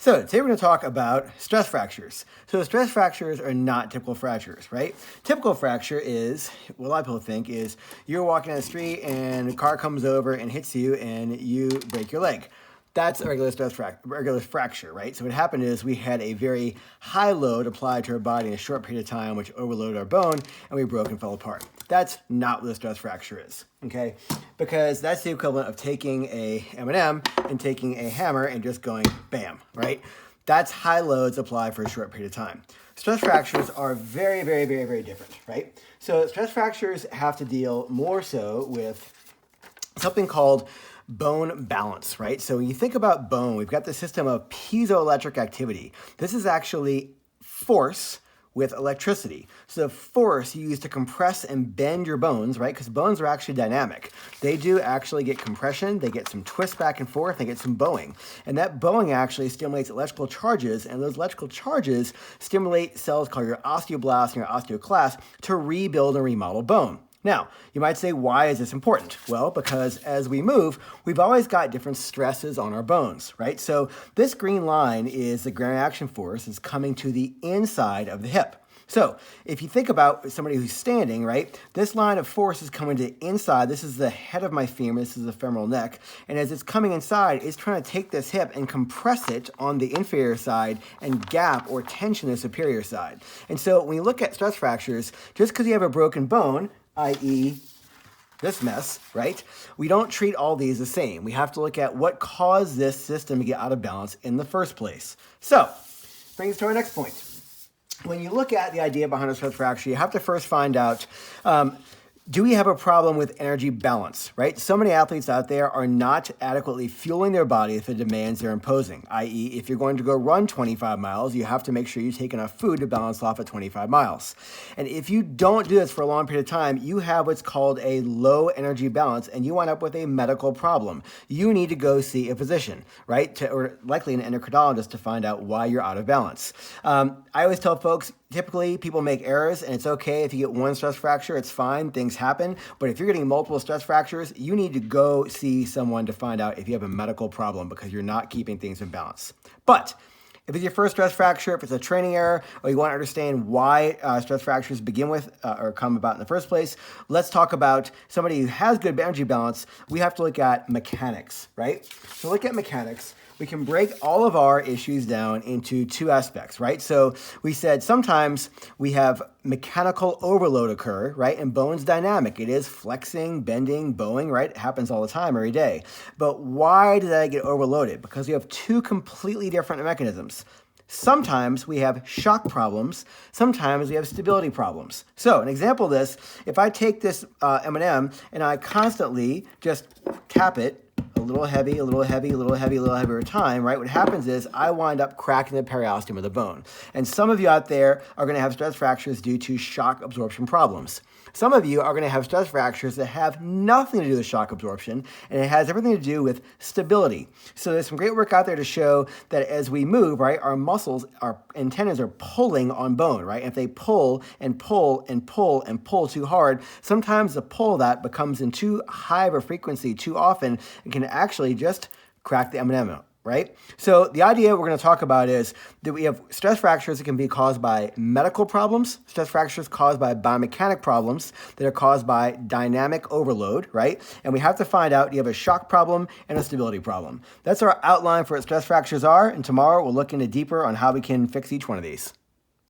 So today we're going to talk about stress fractures. So stress fractures are not typical fractures, right? Typical fracture is, what a lot of people think is, you're walking down the street and a car comes over and hits you and you break your leg. That's a regular fracture, right? So what happened is we had a very high load applied to our body in a short period of time, which overloaded our bone, and we broke and fell apart. That's not what a stress fracture is, okay? Because that's the equivalent of taking a M&M and taking a hammer and just going bam, right? That's high loads applied for a short period of time. Stress fractures are very, very, very, very different, right? So stress fractures have to deal more so with something called bone balance, right? So when you think about bone, we've got the system of piezoelectric activity. This is actually force with electricity. So the force you use to compress and bend your bones, right? Because bones are actually dynamic. They do actually get compression, they get some twist back and forth, they get some bowing. And that bowing actually stimulates electrical charges, and those electrical charges stimulate cells called your osteoblasts and your osteoclasts to rebuild and remodel bone. Now, you might say, why is this important? Well, because as we move, we've always got different stresses on our bones, right? So this green line is the gravity action force is coming to the inside of the hip. So if you think about somebody who's standing, right, this line of force is coming to inside. This is the head of my femur. This is the femoral neck. And as it's coming inside, it's trying to take this hip and compress it on the inferior side and gap or tension the superior side. And so when you look at stress fractures, just because you have a broken bone, i.e. this mess, right? We don't treat all these the same. We have to look at what caused this system to get out of balance in the first place. So, brings us to our next point. When you look at the idea behind a stress fracture, you have to first find out, do we have a problem with energy balance, right? So many athletes out there are not adequately fueling their body for the demands they're imposing, i.e. if you're going to go run 25 miles, you have to make sure you take enough food to balance off at 25 miles. And if you don't do this for a long period of time, you have what's called a low energy balance, and you wind up with a medical problem. You need to go see a physician, right? Or likely an endocrinologist to find out why you're out of balance. I always tell folks, typically, people make errors, and it's okay if you get one stress fracture, it's fine, things happen. But if you're getting multiple stress fractures, you need to go see someone to find out if you have a medical problem because you're not keeping things in balance. But if it's your first stress fracture, if it's a training error, or you want to understand why stress fractures begin with or come about in the first place, let's talk about somebody who has good energy balance. We have to look at mechanics, right? So look at mechanics. We can break all of our issues down into two aspects, right? So we said sometimes we have mechanical overload occur, right? And bone's dynamic. It is flexing, bending, bowing, right? It happens all the time, every day. But why did that get overloaded? Because we have two completely different mechanisms. Sometimes we have shock problems. Sometimes we have stability problems. So an example of this, if I take this M&M and I constantly just tap it, a little heavy, a little heavy, a little heavy, a little heavy over time, right? What happens is I wind up cracking the periosteum of the bone. And some of you out there are going to have stress fractures due to shock absorption problems. Some of you are going to have stress fractures that have nothing to do with shock absorption, and it has everything to do with stability. So there's some great work out there to show that as we move, right, our muscles, our tendons are pulling on bone, right? And if they pull and pull and pull and pull too hard, sometimes the pull that becomes in too high of a frequency too often, it can actually just crack the M&M out. Right? So the idea we're going to talk about is that we have stress fractures that can be caused by medical problems, stress fractures caused by biomechanic problems that are caused by dynamic overload, right? And we have to find out you have a shock problem and a stability problem. That's our outline for what stress fractures are, and tomorrow we'll look into deeper on how we can fix each one of these.